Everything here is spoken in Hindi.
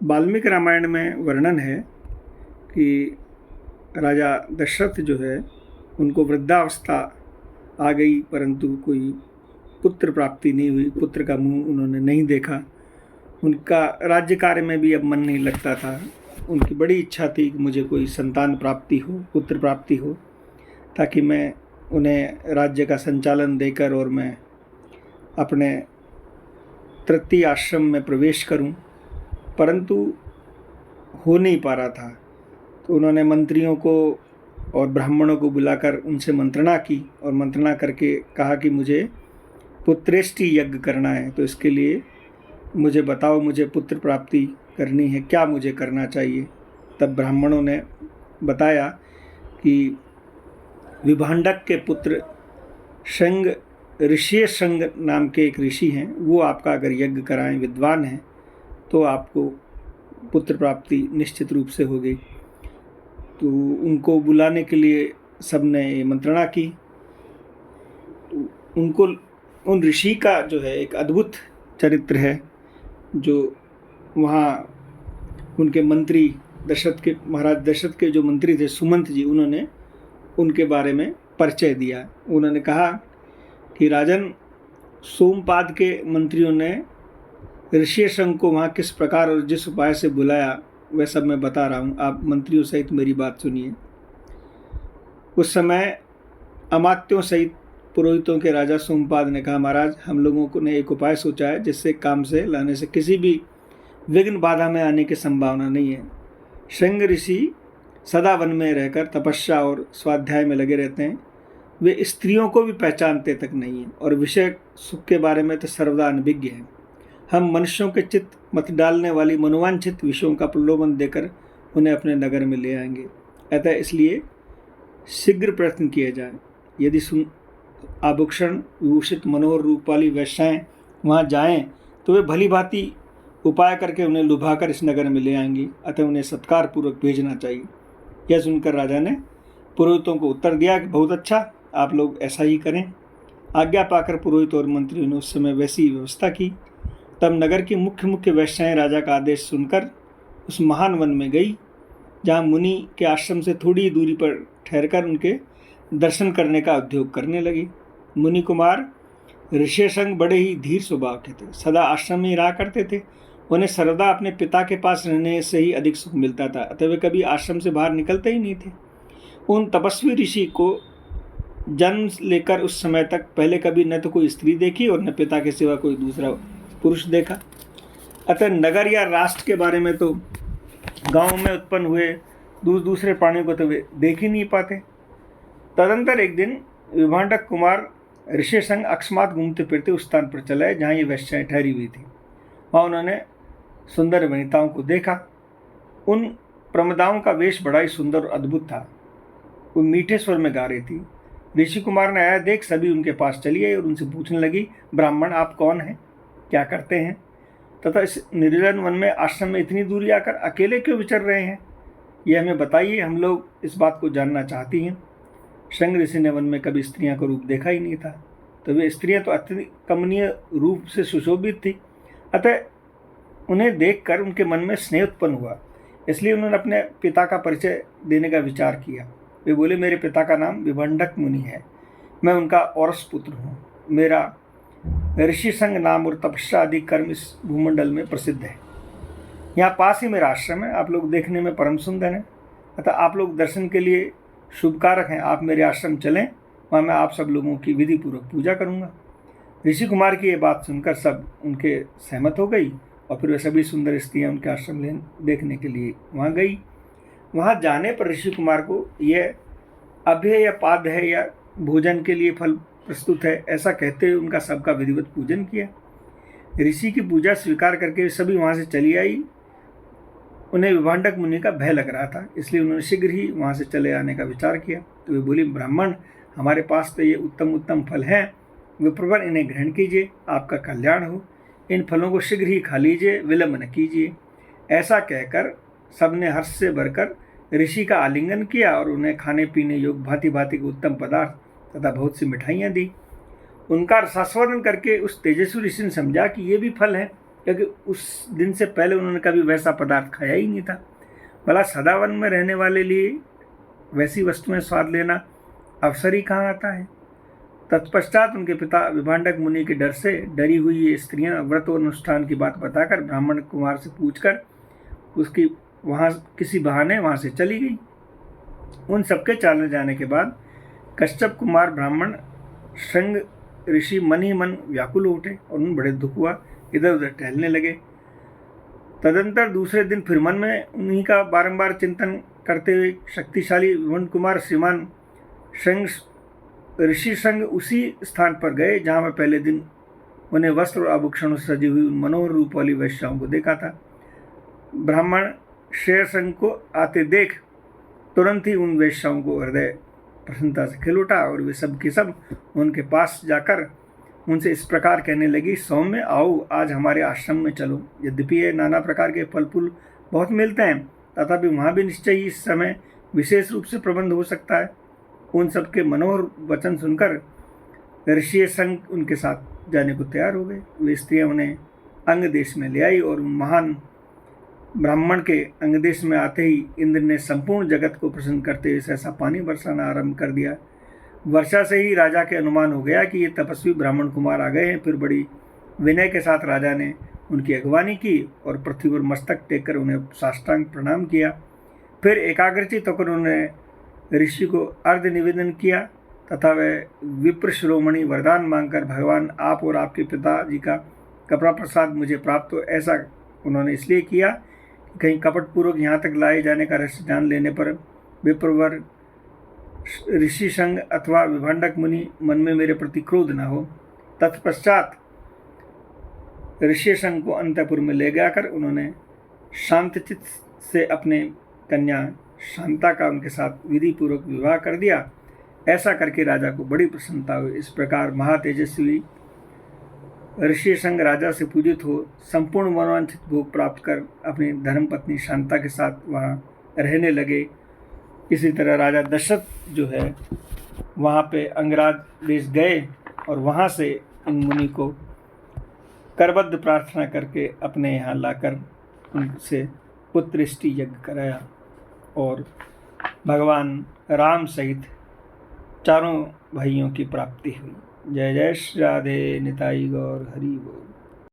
वाल्मीकि रामायण में वर्णन है कि राजा दशरथ जो है उनको वृद्धावस्था आ गई, परंतु कोई पुत्र प्राप्ति नहीं हुई। पुत्र का मुंह उन्होंने नहीं देखा। उनका राज्य कार्य में भी अब मन नहीं लगता था। उनकी बड़ी इच्छा थी कि मुझे कोई संतान प्राप्ति हो, पुत्र प्राप्ति हो, ताकि मैं उन्हें राज्य का संचालन देकर और मैं अपने तृतीय आश्रम में प्रवेश करूं, परंतु हो नहीं पा रहा था। तो उन्होंने मंत्रियों को और ब्राह्मणों को बुलाकर उनसे मंत्रणा की और मंत्रणा करके कहा कि मुझे पुत्रेष्टि यज्ञ करना है, तो इसके लिए मुझे बताओ, मुझे पुत्र प्राप्ति करनी है, क्या मुझे करना चाहिए। तब ब्राह्मणों ने बताया कि विभांडक के पुत्र शंग ऋषि शंग नाम के एक ऋषि हैं, वो आपका अगर यज्ञ कराएं, विद्वान हैं, तो आपको पुत्र प्राप्ति निश्चित रूप से होगी। तो उनको बुलाने के लिए सबने मंत्रणा की। तो उनको उन ऋषि का जो है एक अद्भुत चरित्र है, जो वहाँ उनके मंत्री महाराज दशरथ के जो मंत्री थे सुमंत जी, उन्होंने उनके बारे में परिचय दिया। उन्होंने कहा कि राजन, सोमपाद के मंत्रियों ने ऋषि शंग को वहाँ किस प्रकार और जिस उपाय से बुलाया, वह सब मैं बता रहा हूँ, आप मंत्रियों सहित मेरी बात सुनिए। उस समय अमात्यों सहित पुरोहितों के राजा सोमपाद ने कहा, महाराज, हम लोगों ने एक उपाय सोचा है जिससे काम से लाने से किसी भी विघ्न बाधा में आने की संभावना नहीं है। शंग ऋषि सदा वन में रहकर तपस्या और स्वाध्याय में लगे रहते हैं। वे स्त्रियों को भी पहचानते तक नहीं हैं और विषय सुख के बारे में तो सर्वदा अनभिज्ञ हैं। हम मनुष्यों के चित्त मत डालने वाली मनोवांछित विषयों का प्रलोभन देकर उन्हें अपने नगर में ले आएंगे। अतः इसलिए शीघ्र प्रयत्न किए जाए। यदि आभूषण विभूषित मनोहर रूप वाली वैश्याएँ वहाँ जाएं, तो वे भली भांति उपाय करके उन्हें लुभाकर इस नगर में ले आएंगी। अतः उन्हें सत्कार पूर्वक भेजना चाहिए। यह सुनकर राजा ने पुरोहितों को उत्तर दिया कि बहुत अच्छा, आप लोग ऐसा ही करें। आज्ञा पाकर पुरोहित और मंत्रियों ने उस समय वैसी व्यवस्था की। तब नगर की मुख्य वैश्याएँ राजा का आदेश सुनकर उस महान वन में गई, जहाँ मुनि के आश्रम से थोड़ी दूरी पर ठहरकर उनके दर्शन करने का उद्योग करने लगी। मुनि कुमार ऋषि शंग बड़े ही धीर स्वभाव के थे, सदा आश्रम में ही रहा करते थे। उन्हें सर्वदा अपने पिता के पास रहने से ही अधिक सुख मिलता था, अतः वे कभी आश्रम से बाहर निकलते ही नहीं थे। उन तपस्वी ऋषि को जन्म लेकर उस समय तक पहले कभी न तो कोई स्त्री देखी और न पिता के सिवा कोई दूसरा पुरुष देखा। अतः नगर या राष्ट्र के बारे में तो गांव में उत्पन्न हुए दूसरे प्राणियों को तो वे देख ही नहीं पाते। तदंतर एक दिन विभांडक कुमार ऋषि संग अकस्मात घूमते फिरते उस स्थान पर चले जहाँ ये वैश्याएँ ठहरी हुई थी। वहाँ उन्होंने सुंदर वनिताओं को देखा। उन प्रमदाओं का वेश बड़ा ही सुंदर और अद्भुत था। वो मीठे स्वर में गा रही थी। ऋषि कुमार ने आया देख सभी उनके पास चली आई और उनसे पूछने लगी, ब्राह्मण, आप कौन हैं, क्या करते हैं, तथा इस निर्जन वन में आश्रम में इतनी दूरी आकर अकेले क्यों विचर रहे हैं, यह हमें बताइए, हम लोग इस बात को जानना चाहती हैं। शंग ऋषि ने वन में कभी स्त्रियां का रूप देखा ही नहीं था, तो वे स्त्रियां तो अत्यंत कमनीय रूप से सुशोभित थी। अतः उन्हें देखकर उनके मन में स्नेह उत्पन्न हुआ, इसलिए उन्होंने अपने पिता का परिचय देने का विचार किया। वे बोले, मेरे पिता का नाम विभंडक मुनि है, मैं उनका औरस पुत्र हूँ। मेरा ऋषि संग नाम और तपस्या आदि कर्म इस भूमंडल में प्रसिद्ध है। यहाँ पास ही मेरा आश्रम है, आप लोग देखने में परम सुंदर हैं, अतः आप लोग दर्शन के लिए शुभकारक हैं। आप मेरे आश्रम चलें, वहाँ मैं आप सब लोगों की विधि पूर्वक पूजा करूँगा। ऋषि कुमार की ये बात सुनकर सब उनके सहमत हो गई और फिर वे सभी सुंदर स्त्रियाँ उनके आश्रम देखने के लिए वहाँ गई। वहाँ जाने पर ऋषि कुमार को यह अभय या पाद है या भोजन के लिए फल प्रस्तुत है, ऐसा कहते हुए उनका सबका विधिवत पूजन किया। ऋषि की पूजा स्वीकार करके सभी वहाँ से चली आई। उन्हें विभांडक मुनि का भय लग रहा था, इसलिए उन्होंने शीघ्र ही वहाँ से चले आने का विचार किया। तो वे बोली, ब्राह्मण, हमारे पास तो ये उत्तम उत्तम फल हैं, विप्रवर इन्हें ग्रहण कीजिए, आपका कल्याण हो। इन फलों को शीघ्र ही खा लीजिए, विलंब न कीजिए। ऐसा कहकर सबने हर्ष से भरकर ऋषि का आलिंगन किया और उन्हें खाने पीने योग्य भांति भांति के उत्तम पदार्थ तथा बहुत सी मिठाइयाँ दी। उनका रसास्वादन करके उस तेजस्वी ऋषि ने समझा कि ये भी फल हैं, क्योंकि उस दिन से पहले उन्होंने कभी वैसा पदार्थ खाया ही नहीं था। भला सदावन में रहने वाले लिए वैसी वस्तुएं स्वाद लेना अवसर ही कहाँ आता है। तत्पश्चात उनके पिता विभांडक मुनि के डर से डरी हुई ये स्त्रियां व्रत और अनुष्ठान की बात बताकर ब्राह्मण कुमार से पूछकर उसकी वहाँ किसी बहाने वहाँ से चली गई। उन सबके चले जाने के बाद कश्यप कुमार ब्राह्मण संग ऋषि मन ही मन व्याकुल हो उठे और उन बड़े दुख हुआ, इधर उधर टहलने लगे। तदंतर दूसरे दिन फिर मन में उन्हीं का बारंबार चिंतन करते हुए शक्तिशाली विभुन कुमार श्रीमान संग ऋषि संग उसी स्थान पर गए जहाँ मैं पहले दिन उन्हें वस्त्र और आभूषणों से सजी हुई मनोहर रूप वाली वैश्याओं को देखा था। ब्राह्मण शेर संग को आते देख तुरंत ही उन वैश्याओं को हृदय प्रसन्नता से खिल उठा और वे सब के सब उनके पास जाकर उनसे इस प्रकार कहने लगी, सौम्य आओ, आज हमारे आश्रम में चलो। यद्यपि ये नाना प्रकार के फल फूल बहुत मिलते हैं, तथापि वहाँ भी निश्चय ही इस समय विशेष रूप से प्रबंध हो सकता है। उन सबके मनोहर वचन सुनकर ऋषि संग उनके साथ जाने को तैयार हो गए। वे स्त्रियाँ उन्हें अंग देश में ले आई और महान ब्राह्मण के अंग देश में आते ही इंद्र ने संपूर्ण जगत को प्रसन्न करते हुए ऐसा पानी बरसाना आरंभ कर दिया। वर्षा से ही राजा के अनुमान हो गया कि ये तपस्वी ब्राह्मण कुमार आ गए हैं। फिर बड़ी विनय के साथ राजा ने उनकी अगवानी की और पृथ्वी पर मस्तक टेक कर उन्हें साष्टांग प्रणाम किया। फिर एकाग्रचित होकर उन्होंने ऋषि को अर्घ निवेदन किया तथा वह विप्र शिरोमणि वरदान मांगकर, भगवान आप और आपके पिताजी का कपड़ा प्रसाद मुझे प्राप्त हो। ऐसा उन्होंने इसलिए किया कि कहीं कपटपूर्वक यहाँ तक लाए जाने का रहस्य जान लेने पर विप्रवर ऋषि संग अथवा विभांडक मुनि मन में मेरे प्रति क्रोध न हो। तत्पश्चात ऋषि संग को अंतःपुर में ले जाकर उन्होंने शांतचित्त से अपने कन्या शांता का उनके साथ विधि पूर्वक विवाह कर दिया। ऐसा करके राजा को बड़ी प्रसन्नता हुई। इस प्रकार महातेजस्वी ऋषि संग राजा से पूजित हो संपूर्ण मनोवांछित भोग प्राप्त कर अपनी धर्मपत्नी शांता के साथ वहाँ रहने लगे। इसी तरह राजा दशरथ जो है वहाँ पे अंगराज देश गए और वहाँ से इन मुनि को करबद्ध प्रार्थना करके अपने यहाँ लाकर उनसे पुत्रष्टि यज्ञ कराया और भगवान राम सहित चारों भाइयों की प्राप्ति हुई। जय जय श्री राधे निताई गौर हरि बोल।